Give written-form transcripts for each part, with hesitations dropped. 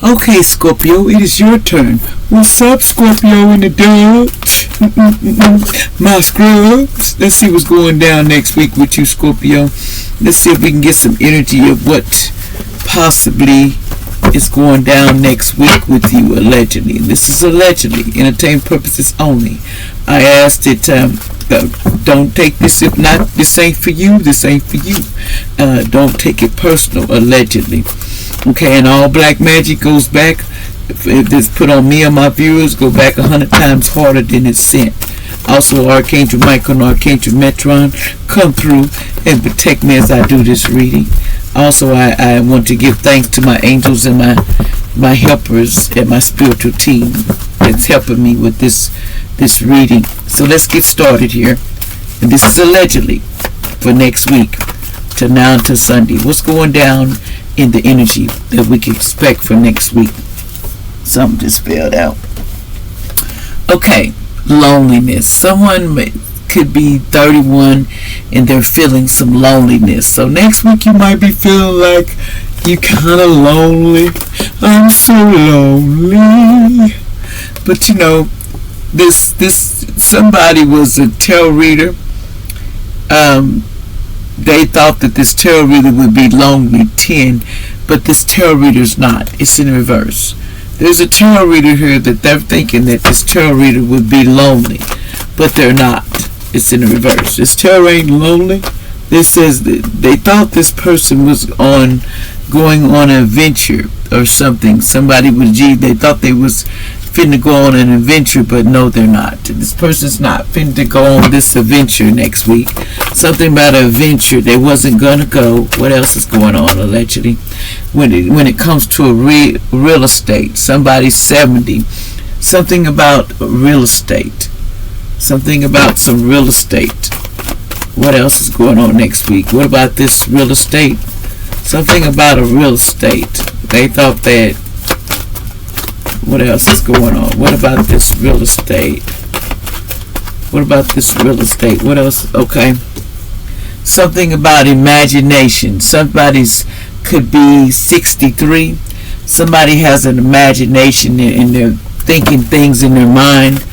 Okay, Scorpio, it is your turn. What's up, Scorpio in the dub? My scrubs. Let's see what's going down next week with you, Scorpio. Let's see if we can get some energy of what possibly is going down next week with you, allegedly. This is allegedly, entertainment purposes only. I asked it, don't take this, if not, this ain't for you, this ain't for you. Don't take it personal, allegedly. Okay, and all black magic goes back, if it's put on me or my viewers, go back 100 times harder than it's sent. Also, Archangel Michael and Archangel Metron come through and protect me as I do this reading. Also, I want to give thanks to my angels and my helpers and my spiritual team that's helping me with this reading. So let's get started here. And this is allegedly for next week, to now until Sunday. What's going down in the energy that we can expect for next week? Something just spelled out. Okay, loneliness. Someone could be 31 and they're feeling some loneliness. So next week you might be feeling like you're kind of lonely. I'm so lonely. But you know, this somebody was a tarot reader. They thought that this tarot reader would be lonely 10, but this tarot reader's not. It's in reverse. There's a tarot reader here that they're thinking that this tarot reader would be lonely, but they're not. It's in reverse. This tarot ain't lonely. This says that they thought this person was going on an adventure or something. Somebody with G, they thought they was finna go on an adventure, but no, they're not. This person's not finna go on this adventure next week. Something about an adventure they wasn't gonna go. What else is going on, allegedly? When it comes to a real estate, somebody's 70. Something about real estate. Something about some real estate. What else is going on next week? What about this real estate? Something about a real estate. They thought that. What else is going on? What about this real estate? What about this real estate? What else? Okay. Something about imagination. Somebody's could be 63. Somebody has an imagination and they're thinking things in their mind.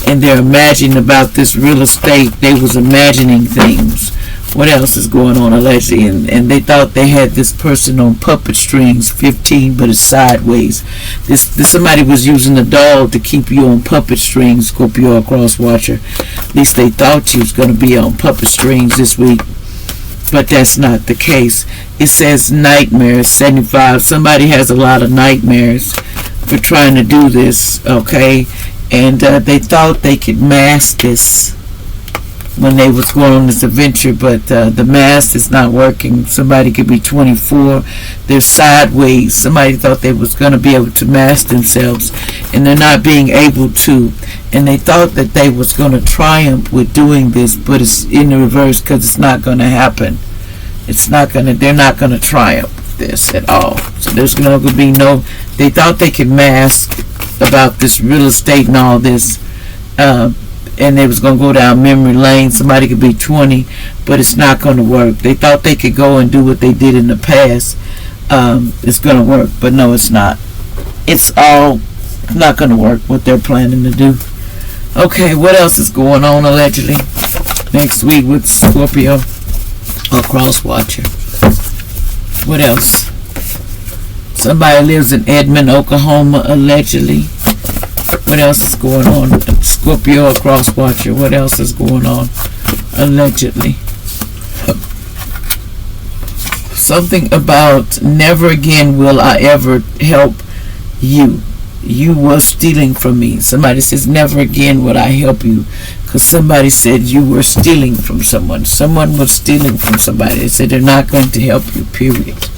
And they're imagining about this real estate. They was imagining things. What else is going on, allegedly? And they thought they had this person on puppet strings, 15, but it's sideways. This somebody was using a doll to keep you on puppet strings, Scorpio or Cross Watcher. At least they thought you was going to be on puppet strings this week. But that's not the case. It says nightmares, 75. Somebody has a lot of nightmares for trying to do this, okay? And they thought they could mask this when they was going on this adventure, but the mask is not working. Somebody could be 24. They're sideways. Somebody thought they was going to be able to mask themselves, and they're not being able to. And they thought that they was going to triumph with doing this, but it's in the reverse because it's not going to happen. It's not going to. They're not going to triumph this at all. So there's going to be no. They thought they could mask about this real estate and all this, and they was going to go down memory lane. Somebody could be 20, but it's not going to work. They thought they could go and do what they did in the past. It's going to work, but no, it's not. It's all not going to work, what they're planning to do. Okay, what else is going on, allegedly, next week with Scorpio or Cross Watcher? What else? Somebody lives in Edmond, Oklahoma, allegedly. What else is going on? Scorpio or Cross Watcher. What else is going on? Allegedly. Something about never again will I ever help you. You were stealing from me. Somebody says never again will I help you. Because somebody said you were stealing from someone. Someone was stealing from somebody. They said they're not going to help you, period.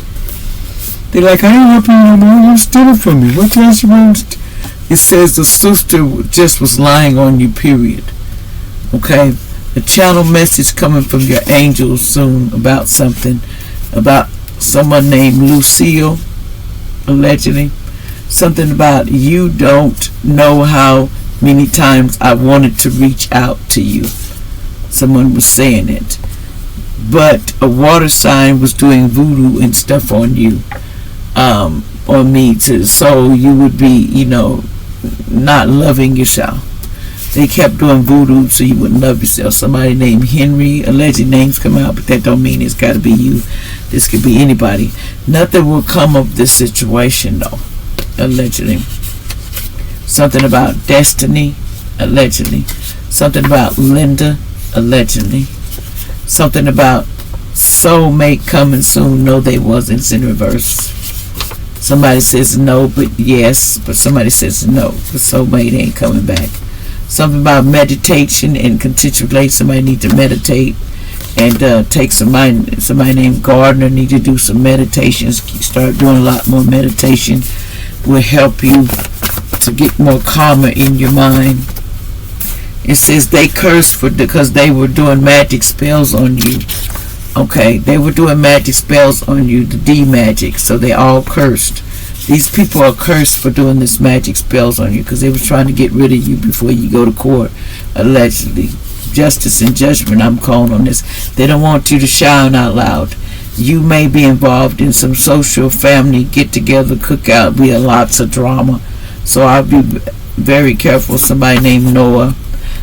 They're like, I ain't helping you no more. You're stealing from me. What else you want? It says the sister just was lying on you, period. Okay? A channel message coming from your angels soon about something. About someone named Lucille, allegedly. Something about you don't know how many times I wanted to reach out to you. Someone was saying it. But a water sign was doing voodoo and stuff on you. on me so you would be, not loving yourself. They kept doing voodoo so you wouldn't love yourself. Somebody named Henry, alleged names come out, but that don't mean it's got to be you. This could be anybody. Nothing will come of this situation, though, allegedly. Something about destiny, allegedly. Something about Linda, allegedly. Something about soulmate coming soon. No, they wasn't. It's in reverse. Somebody says no, but yes. But somebody says no. The soulmate ain't coming back. Something about meditation and contemplate. Somebody need to meditate and take somebody named Gardner need to do some meditations. Start doing a lot more meditation. Will help you to get more calmer in your mind. It says they cursed because they were doing magic spells on you. Okay, they were doing magic spells on you, the D magic, so they all cursed. These people are cursed for doing this magic spells on you because they were trying to get rid of you before you go to court, allegedly. Justice and judgment, I'm calling on this. They don't want you to shout out loud. You may be involved in some social family get-together, cookout, be lots of drama. So I'll be very careful. Somebody named Noah.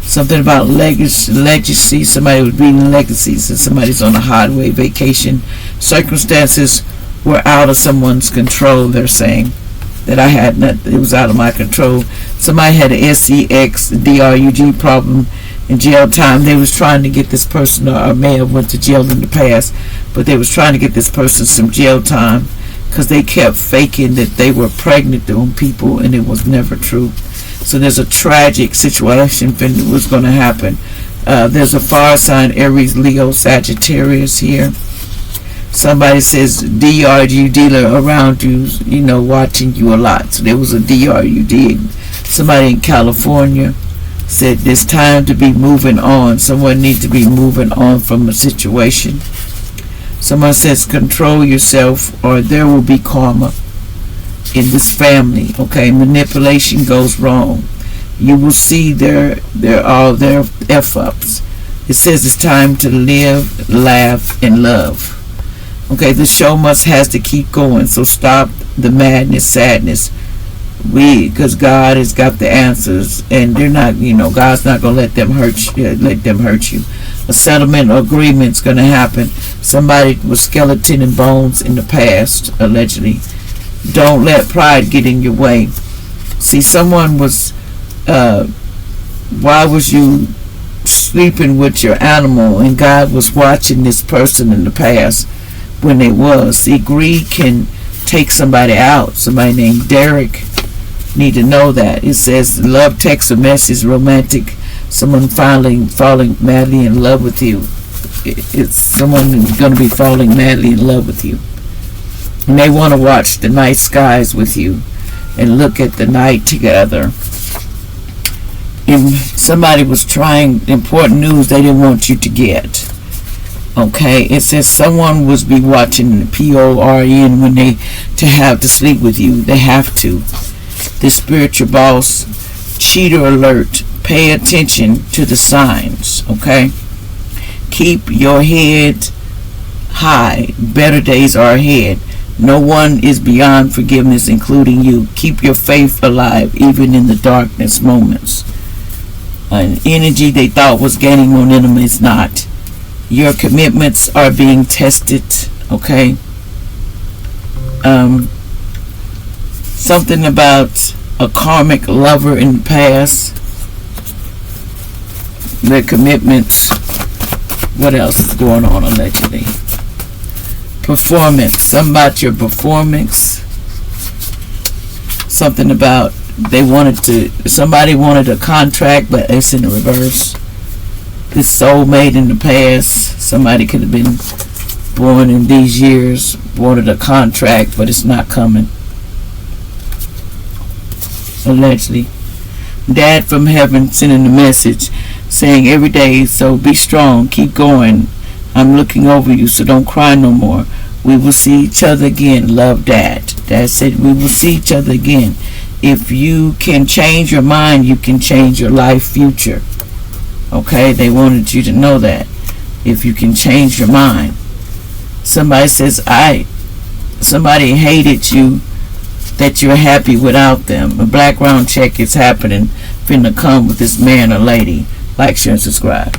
Something about legacy. Somebody was reading legacies and somebody's on a highway vacation. Circumstances were out of someone's control, they're saying. That I had not, it was out of my control. Somebody had a sex drug problem in jail time. They was trying to get this person, or may have went to jail in the past, but they was trying to get this person some jail time because they kept faking that they were pregnant on people, and it was never true. So there's a tragic situation that was going to happen. There's a fire sign, Aries, Leo, Sagittarius here. Somebody says DRU dealer around you, watching you a lot. So there was a DRUD. Somebody in California said there's time to be moving on. Someone needs to be moving on from a situation. Someone says control yourself or there will be karma in this family. Okay, manipulation goes wrong. You will see their F-ups. It says it's time to live, laugh, and love. Okay, the show has to keep going. So stop the madness, sadness. Because God has got the answers, and they're not. God's not gonna let them hurt you. A settlement or agreement's gonna happen. Somebody was skeleton and bones in the past, allegedly. Don't let pride get in your way. See, someone was. Why was you sleeping with your animal, and God was watching this person in the past? When they was. See, greed can take somebody out. Somebody named Derek need to know that. It says love text a message, romantic, someone falling madly in love with you. It's someone who's going to be falling madly in love with you. And they want to watch the night skies with you and look at the night together. And somebody was trying important news they didn't want you to get. Okay, it says someone was be watching the PORN when they to sleep with you. They have to. The spiritual boss, cheater alert. Pay attention to the signs. Okay, keep your head high. Better days are ahead. No one is beyond forgiveness, including you. Keep your faith alive, even in the darkness moments. An energy they thought was gaining momentum is not. Your commitments are being tested, okay? Something about a karmic lover in the past. Their commitments. What else is going on allegedly? Performance. Something about your performance. Something about somebody wanted a contract, but it's in the reverse. This soulmate in the past, somebody could have been born in these years, wanted a contract, but it's not coming. Allegedly. Dad from heaven sending a message saying every day, so be strong, keep going. I'm looking over you, so don't cry no more. We will see each other again. Love, Dad. Dad said we will see each other again. If you can change your mind, you can change your life future. Okay, they wanted you to know that. If you can change your mind. Somebody says, somebody hated you that you're happy without them. A background check is happening, finna come with this man or lady. Like, share, and subscribe.